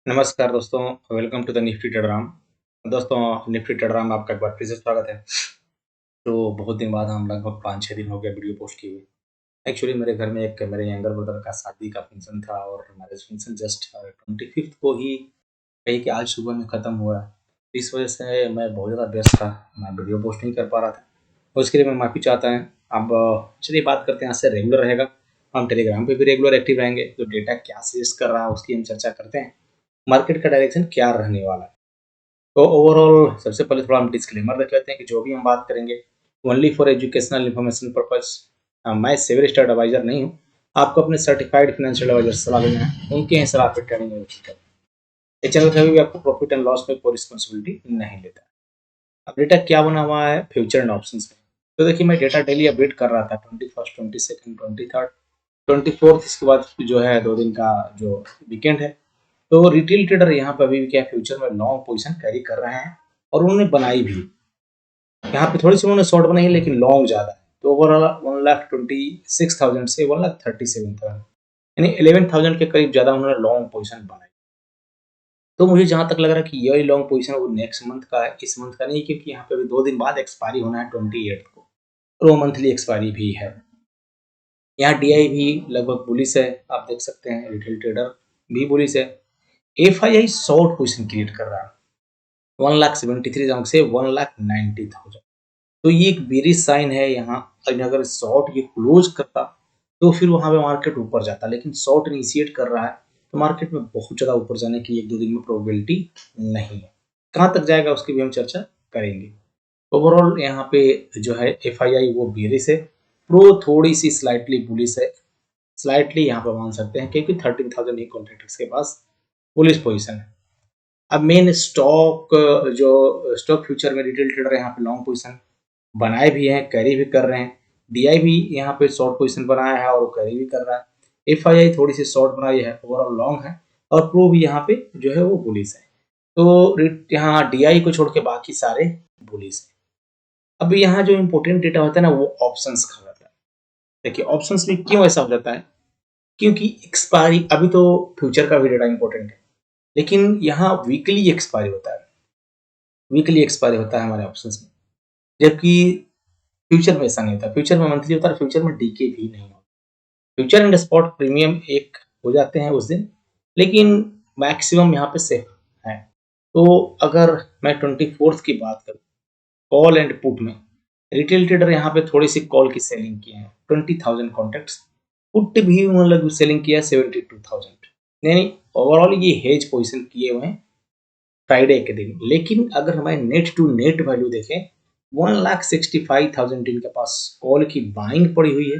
नमस्कार दोस्तों, welcome to the Nifty ट्रेडराम। दोस्तों, निफ्टी ट्रेडराम आपका एक बार फिर से स्वागत है। तो बहुत दिन बाद हम लगभग 5-6 दिन हो गया वीडियो पोस्ट किए हुए। एक्चुअली मेरे घर में एक मेरे यंगर ब्रदर का शादी का फंक्शन था और मैरिज फंक्शन जस्ट 25th को ही कही कि आज सुबह में ख़त्म हुआ है। इस वजह से मैं बहुत ज़्यादा व्यस्त था, मैं वीडियो पोस्ट नहीं कर पा रहा था। और उसके लिए मैं माफ़ी चाहता हूँ। अब चलिए बात करते हैं, आज से रेगुलर रहेगा। हम टेलीग्राम पे भी रेगुलर एक्टिव रहेंगे, तो डेटा क्या सजेस्ट कर रहा है उसकी हम चर्चा करते हैं। मार्केट का डायरेक्शन क्या रहने वाला है। तो ओवरऑल सबसे पहले थोड़ा हम डिस्क्लेमर रख लेते हैं कि जो भी हम बात करेंगे only for educational information purpose. मैं सिविल स्टडी एडवाइजर नहीं हूँ। आपको अपने सर्टिफाइड फाइनेंशियल एडवाइजर सलाह लेना है, उनके ही सलाह पर ट्रेडिंग करें। ये चैनल कभी भी आपको प्रॉफिट एंड लॉस में कोई रिस्पॉन्सिबिलिटी नहीं लेता। अब डेटा क्या बना हुआ है फ्यूचर एंड ऑप्शंस में। तो देखिए, मैं डेटा डेली अपडेट कर रहा था 21st 22nd 23rd 24th, इसके बाद जो है 2 दिन का जो वीकेंड है। तो रिटेल ट्रेडर यहाँ पे अभी भी क्या फ्यूचर में लॉन्ग पोजीशन कैरी कर रहे हैं और उन्होंने बनाई भी। यहाँ पे थोड़ी सी उन्होंने शॉर्ट बनाई है, लेकिन लॉन्ग ज्यादा है। तो ओवरऑल 1,26,000 से 1,37,000 यानी 11,000 के करीब ज्यादा उन्होंने लॉन्ग पोजीशन बनाई। तो मुझे जहां तक लग रहा है कि यही लॉन्ग पोजीशन वो नेक्स्ट मंथ का है, इस मंथ का नहीं, क्योंकि यहाँ पे भी 2 दिन बाद एक्सपायरी होना है 28 को और वो मंथली एक्सपायरी भी है। यहाँ डीआई भी लगभग बुलिश है, आप देख सकते हैं रिटेल ट्रेडर भी बुलिश है। एफआईआई शॉर्ट पोजीशन क्रिएट कर रहा है 1,73,000 से 1,90,000। तो ये एक बेरिश साइन है यहाँ। अगर शॉर्ट ये क्लोज करता तो फिर वहां पे मार्केट ऊपर जाता, लेकिन शॉर्ट इनिशिएट कर रहा है तो मार्केट में बहुत ज्यादा ऊपर जाने की 1-2 दिन में प्रोबेबिलिटी नहीं है। कहाँ तक जाएगा उसकी भी हम चर्चा करेंगे। ओवरऑल यहाँ पे जो है एफआईआई वो बेरिश है, प्रो थोड़ी सी स्लाइटली बुलिश है। स्लाइटली यहाँ पे मान सकते हैं क्योंकि 13,000 कॉन्ट्रैक्टर्स के पास बुलिश पोजीशन है। अब मेन स्टॉक जो स्टॉक फ्यूचर में रिटेल ट्रेडर यहाँ पे लॉन्ग पोजीशन बनाए भी हैं, कैरी भी कर रहे हैं। डीआई भी यहाँ पे शॉर्ट पोजीशन बनाया है और वो कैरी भी कर रहा है। एफआईआई थोड़ी सी शॉर्ट बनाई है, ओवरऑल लॉन्ग है। और प्रो भी यहाँ पे जो है वो बुलिश है। तो यहाँ डीआई को छोड़ के बाकी सारे बुलिश है। अब यहाँ जो इम्पोर्टेंट डेटा होता है ना, वो ऑप्शंस का होता है। देखिए, ऑप्शंस में क्यों ऐसा हो जाता है, क्योंकि एक्सपायरी, अभी तो फ्यूचर का भी डेटा इंपॉर्टेंट है, लेकिन यहाँ वीकली एक्सपायरी होता है। वीकली एक्सपायरी होता है हमारे ऑप्शंस में, जबकि फ्यूचर में ऐसा नहीं होता। फ्यूचर में मंथली होता है, फ्यूचर में डीके भी नहीं होता। फ्यूचर एंड स्पॉट प्रीमियम एक हो जाते हैं उस दिन, लेकिन मैक्सिमम यहाँ पे सेफ है। तो अगर मैं 24th की बात करूँ, कॉल एंड पुट में रिटेल ट्रेडर यहाँ पे थोड़ी सी कॉल की सेलिंग किए हैं 20,000 कॉन्ट्रैक्ट्स। पुट भी उन्होंने सेलिंग किया 72,000। यानी ओवरऑल ये हेज पोजिशन किए हुए हैं फ्राइडे के दिन। लेकिन अगर हमारे नेट टू नेट वैल्यू देखें, 1,65,000 जिनके पास कॉल की बाइंग पड़ी हुई है,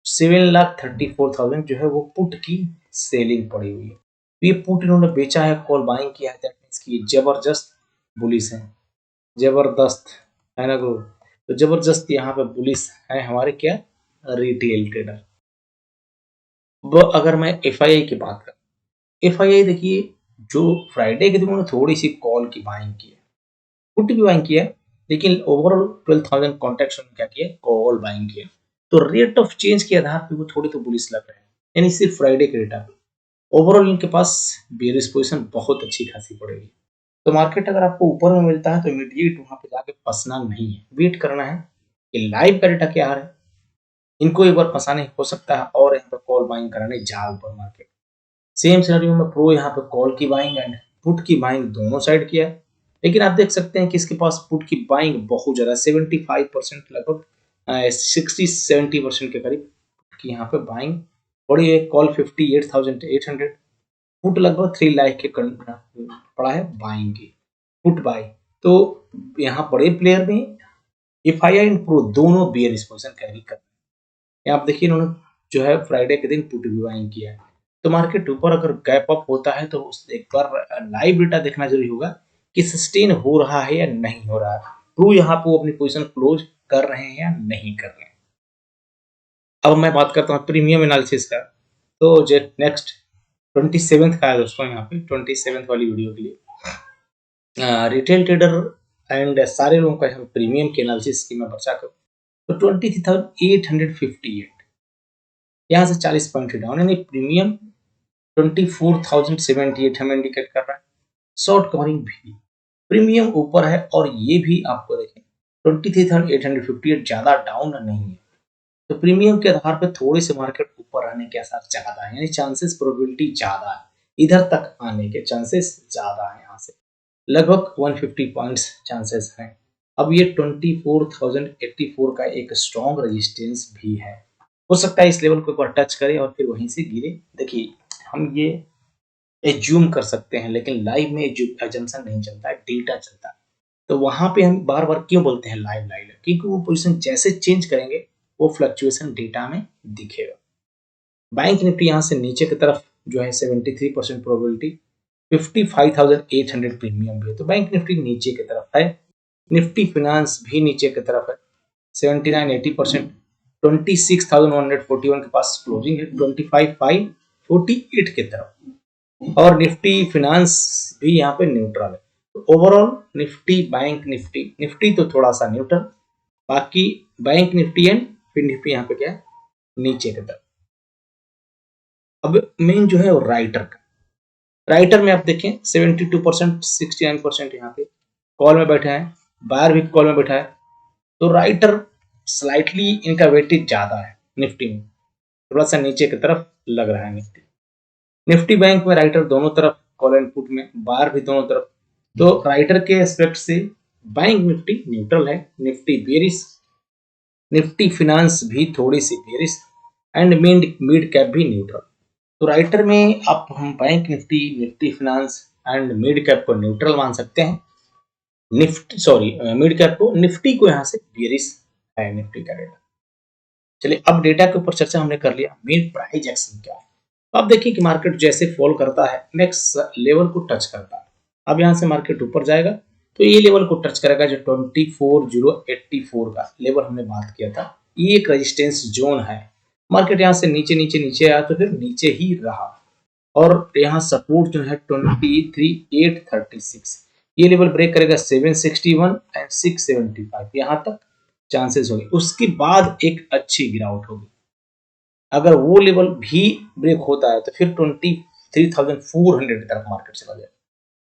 7,34,000 जो है वो पुट की सेलिंग पड़ी हुई है। तो ये पुट इन्होंने बेचा है, कॉल बाइंग किया है, दैट मीन्स कि जबरदस्त बुलिस है। जबरदस्त है ना ग्रो। तो जबरदस्त यहाँ पे बुलिस है हमारे क्या, रिटेल ट्रेडर। वो अगर मैं एफआईआई की बात करूं, एफआईआई देखिए, जो फ्राइडे के दिन उन्होंने थोड़ी सी कॉल की बाइंग की है, पुट भी बाइंग किया है, लेकिन ओवरऑल 12,000 कॉन्ट्रैक्ट्स उन्होंने क्या किया, कॉल बाइंग किया। तो रेट ऑफ चेंज के आधार पे वो थोड़ी तो बुलिश लग रहे हैं, यानी सिर्फ फ्राइडे के डेटा पे। ओवरऑल इनके पास बेरिश पोजीशन बहुत अच्छी खासी पड़ेगी। तो मार्केट अगर आपको ऊपर में मिलता है तो इमीडिएट वहां पे जाके फंसना नहीं है, वेट करना है कि लाइव का डेटा क्या है। इनको एक बार फंसाने हो सकता है और यहाँ पे कॉल बाइंग कराने जा ऊपर मार्केट। सेम सिनेरियो में प्रो यहाँ पे कॉल की बाइंग एंड पुट की बाइंग दोनों साइड किया है। लेकिन आप देख सकते हैं कि इसके पास पुट की बाइंग बहुत ज्यादा 75% लगभग 60-70% के करीब की यहाँ पे बाइंग बड़ी है। कॉल 58,800, पुट लगभग 3 लाख के पड़ा है बाइंग की, पुट बाई। तो यहाँ बड़े प्लेयर में एफआईआई एंड प्रो दोनों बियरिश पोजीशन कैरी कर रहे हैं। यहाँ आप देखिए, इन्होंने जो है फ्राइडे के दिन पुट भी बाइंग किया है। तो मार्केट ऊपर अगर गैप अप होता है तो उस एक बार लाइव डेटा देखना जरूरी होगा कि सस्टेन हो रहा है या नहीं हो रहा है, प्रो यहाँ पे अपनी पोजीशन क्लोज कर रहे हैं या नहीं कर रहे हैं। अब मैं बात करता हूँ प्रीमियम एनालिसिस का। तो जो नेक्स्ट 27th का है दोस्तों, यहाँ पे 27th वाली वीडियो के लिए रिटेल ट्रेडर एंड सारे लोगों का यहाँ प्रीमियम के एनालिसिस की मैं चर्चा करूँ तो 23,858, यहाँ से 40 पॉइंट डाउन, यानी प्रीमियम 24,078 हमें इंडिकेट कर रहा है। शॉर्ट कवरिंग भी, प्रीमियम ऊपर है और ये भी आपको देखें 23,858 ज्यादा डाउन नहीं है। तो प्रीमियम के आधार पर थोड़ी सी मार्केट ऊपर आने के आसार ज्यादा है, यानी चांसेस प्रोबेबिलिटी ज्यादा है, इधर तक आने के चांसेस ज्यादा है। यहाँ से लगभग 150 पॉइंट्स चांसेस हैं। अब ये 24,084 का एक स्ट्रॉन्ग रेजिस्टेंस भी है, हो सकता है इस लेवल को एक बार टच करे और फिर वहीं से गिरे। देखिए हम ये एज्यूम कर सकते हैं, लेकिन लाइव में एजम्पशन नहीं चलता है, डेटा चलता है। तो वहां पे हम बार बार क्यों बोलते हैं लाइव लाइव, क्योंकि वो पोजीशन जैसे चेंज करेंगे वो फ्लक्चुएशन डेटा में दिखेगा। बैंक निफ्टी यहाँ से नीचे की तरफ जो है 73% प्रोबेबिलिटी, 55,800 प्रीमियम भी है, तो बैंक निफ्टी नीचे की तरफ है। निफ्टी फिनांस भी नीचे की तरफ है, 79-80%, 26,141 के पास क्लोजिंग है, 25,548 की तरफ। और निफ्टी फिनांस भी यहाँ पे न्यूट्रल है। तो ओवरऑल निफ्टी बैंक निफ्टी तो थोड़ा सा न्यूट्रल, बाकी बैंक निफ्टी एंड फिर निफ्टी यहाँ पे क्या है, नीचे की तरफ। अब मेन जो है राइटर का, राइटर में आप देखें 72%, 69% यहाँ पे कॉल में बैठा है, बायर भी कॉल में बैठा है। तो राइटर स्लाइटली इनका वेटेज ज्यादा है, निफ्टी में थोड़ा सा नीचे की तरफ लग रहा है निफ्टी। निफ्टी बैंक में राइटर दोनों तरफ कॉल एंड पुट में, बायर भी दोनों तरफ। तो राइटर के एस्पेक्ट से बैंक निफ्टी न्यूट्रल है, निफ्टी बेरिश, निफ्टी फिनांस भी थोड़ी सी बेरिश एंड मिड कैप भी न्यूट्रल। तो राइटर में आप हम bank Nifty, Nifty finance and mid cap को न्यूट्रल मान सकते हैं। मिड कैप को, निफ्टी को यहाँ से बेरिश है निफ्टी का डेटा। चलिए अब डेटा के ऊपर चर्चा हमने कर लिया, मेन प्राइस एक्शन क्या है। अब देखिए कि मार्केट जैसे फॉल करता है नेक्स्ट लेवल को टच करता है। अब यहाँ से मार्केट ऊपर जाएगा तो ये लेवल को टच करेगा जो 24,084 का लेवल हमने बात किया था, ये एक रेजिस्टेंस जोन है। मार्केट यहाँ से नीचे आया तो फिर नीचे ही रहा और यहाँ सपोर्ट जो है 23,836, ये लेवल ब्रेक करेगा 761 एंड 675, यहाँ तक चांसेस होंगे। उसके बाद एक अच्छी गिरावट होगी, अगर वो लेवल भी ब्रेक होता है तो फिर 23,400 की तरफ मार्केट चला जाएगा।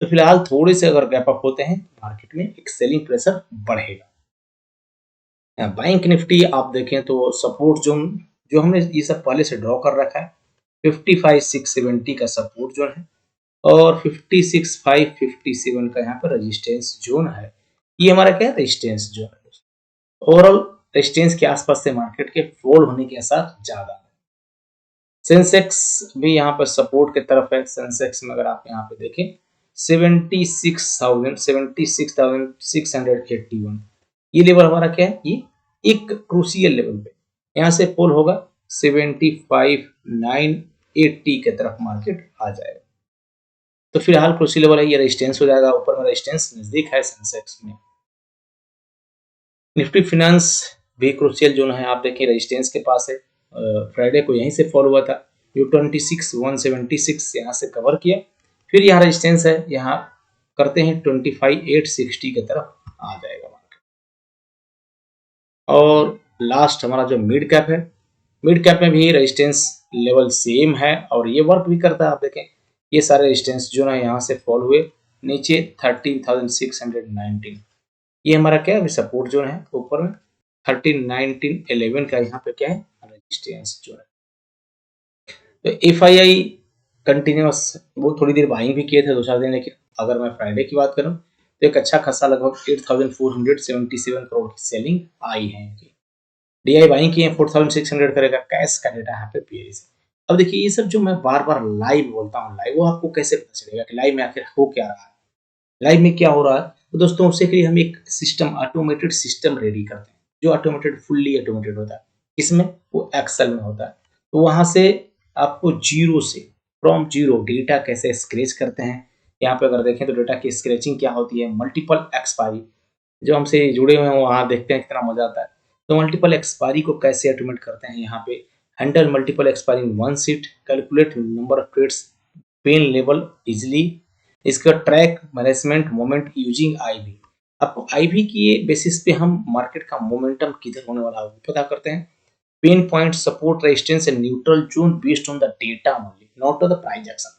तो फिलहाल थोड़े से अगर गैप अप होते हैं मार्केट में एक सेलिंग प्रेशर बढ़ेगा। बैंक निफ्टी आप देखें तो सपोर्ट जोन जो हमने ये सब पहले से ड्रॉ कर रखा है, 55,670 का सपोर्ट जोन है और 56,557 का यहाँ पर रेजिस्टेंस जोन है। ये हमारा क्या है, रेजिस्टेंस जोन है। ओवरऑल रेजिस्टेंस के आसपास से मार्केट के फॉल होने के आसार ज्यादा है। सेंसेक्स भी यहाँ पर सपोर्ट की तरफ है। सेंसेक्स में अगर आप यहाँ पे देखें 76,681, ये लेवल हमारा क्या है, ये एक क्रूशियल लेवल पे, यहाँ से फॉल होगा 75,980 की तरफ मार्केट आ जाएगा। तो फिलहाल क्रूशियल लेवल है, ये रेजिस्टेंस हो जाएगा, ऊपर में रेजिस्टेंस नजदीक है सेंसेक्स में। निफ्टी फिनांस भी क्रूशियल जोन है, आप देखिए रेजिस्टेंस के पास है, फ्राइडे को यहीं से फॉल हुआ था, जो 26,176 यहाँ से कवर किया, फिर यहाँ रेजिस्टेंस है, यहाँ करते हैं 25,860 की तरफ आ जाएगा मार्केट। और लास्ट हमारा जो मिड कैप है, मिड कैप में भी रेजिस्टेंस लेवल सेम है और ये वर्क भी करता है। आप देखें ये सारे रेजिस्टेंस जो है यहाँ से फॉल हुए नीचे 13,619, ये हमारा क्या है, सपोर्ट जोन है। ऊपर में 13,1911 का यहाँ पे क्या है, रेजिस्टेंस जो है। तो FII कंटिन्यूस वो थोड़ी देर बाइंग भी किए थे 2-4 दिन, लेकिन अगर मैं फ्राइडे की बात करूं तो एक अच्छा खासा लगभग 8,477 करोड़ की सेलिंग आई है इनकी। DI बाइंग किए 4,600 करेगा, कैश का डेटा यहाँ पे PI से। अब देखिए ये सब जो मैं बार बार लाइव बोलता हूँ, लाइव वो आपको कैसे पता चलेगा कि लाइव में आखिर हो क्या रहा है, लाइव में क्या हो रहा है। तो दोस्तों उससे के लिए हम एक सिस्टम, ऑटोमेटेड सिस्टम रेडी करते हैं, जो ऑटोमेटेड फुल्ली ऑटोमेटेड होता है। इसमें वो एक्सेल में होता है। तो वहां से आपको जीरो से, फ्रॉम जीरो डेटा कैसे स्क्रैच करते हैं। यहाँ पे अगर देखें तो डेटा की स्क्रैचिंग क्या होती है, मल्टीपल एक्सपायरी, जो हमसे जुड़े हुए हैं वहाँ देखते हैं कितना मजा आता है। तो मल्टीपल एक्सपायरी को कैसे ऑटोमेट करते हैं, यहाँ पे handle multiple expiry in one seat, calculate number of trades, pain level easily, इसका track management moment using IB। आपको IB की बेसिस पे हम मार्केट का मोमेंटम किधर होने वाला है पता करते हैं। Pain point, support, resistance and neutral zone based on the data only, not the price action.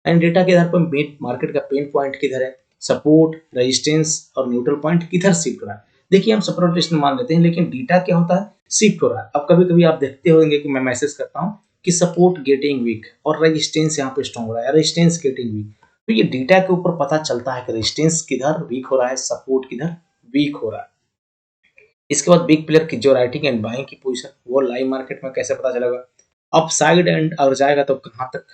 And data के आधार पर मार्केट का पेन पॉइंट किधर है, सपोर्ट, रेजिस्टेंस और न्यूट्रल पॉइंट किधर शिफ्ट हो रहा है। देखिए हम सपोर्ट रेजिस्टेंस मान लेते हैं, लेकिन डेटा क्या होता है, शिफ्ट हो रहा है। अब कभी कभी आप देखते होंगे कि मैं मैसेज करता हूँ कि सपोर्ट गेटिंग वीक और रेजिस्टेंस यहाँ पे स्ट्रॉन्ग हो रहा है, रेजिस्टेंस गेटिंग वीक। तो ये डेटा के ऊपर पता चलता है कि रेजिस्टेंस किधर वीक हो रहा है, सपोर्ट किधर वीक हो रहा है। इसके बाद बिग प्लेयर की जो राइटिंग एंड बाइंग की पोजीशन, वो लाइव मार्केट में कैसे पता चलेगा। अप साइड एंड अगर जाएगा तो कहाँ तक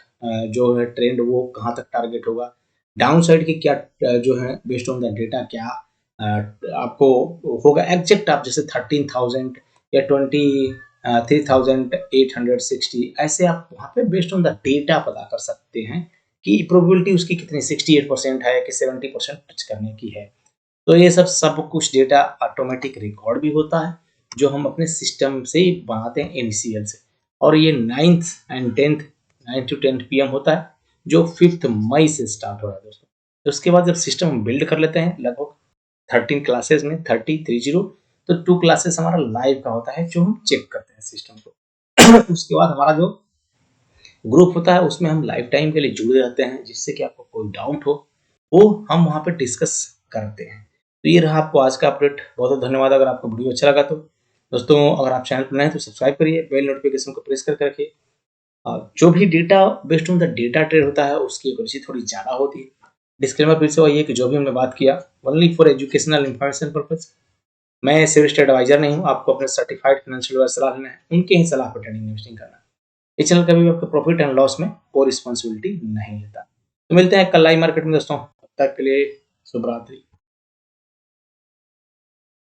जो है ट्रेंड वो कहाँ तक टारगेट होगा, डाउन साइड की क्या जो है बेस्ड ऑन द डेटा क्या आपको होगा एग्जैक्ट। आप जैसे 13,000 या 23,860 ऐसे आप वहाँ पे बेस्ड ऑन द डेटा पता कर सकते हैं कि प्रोबेबिलिटी उसकी कितनी 68% है कि 70% टच करने की है। तो ये सब कुछ डेटा ऑटोमेटिक रिकॉर्ड भी होता है जो हम अपने सिस्टम से ही बनाते हैं इनिशियल से। और ये 9th and 10th 9 to 10 PM होता है जो 5 मई से स्टार्ट हो रहा है दोस्तों। तो उसके बाद जब सिस्टम हम बिल्ड कर लेते हैं लगभग 13 क्लासेस में 30 तो 2 क्लासेस हमारा लाइव का होता है जो हम चेक करते हैं सिस्टम को। उसके बाद हमारा जो ग्रुप होता है उसमें हम लाइफ टाइम के लिए जुड़े रहते हैं, जिससे कि आपको कोई डाउट हो वो हम वहाँ पे डिस्कस करते हैं। तो ये रहा आपको आज का अपडेट। बहुत बहुत धन्यवाद। अगर आपको वीडियो अच्छा लगा तो दोस्तों अगर आप चैनल पर नए हैं तो सब्सक्राइब करिए, बेल नोटिफिकेशन को प्रेस करके रखिए। जो भी data based on the data trade होता है उसकी एक्यूरेसी थोड़ी ज़्यादा होती है। डिस्क्लेमर फिर से वही है कि जो भी हमने बात किया only for educational information purpose. मैं सेल्फ एडवाइजर नहीं हूँ, आपको अपने सर्टिफाइड फाइनेंशियल सलाह लेना है, उनके ही सलाह पर ट्रेडिंग इन्वेस्टिंग करना है। ये चैनल कभी भी आपके प्रॉफिट एंड लॉस में कोई रिस्पॉन्सिबिलिटी नहीं लेता। तो मिलते हैं कल लाइव मार्केट में दोस्तों, तब तक के लिए शुभ रात्रि।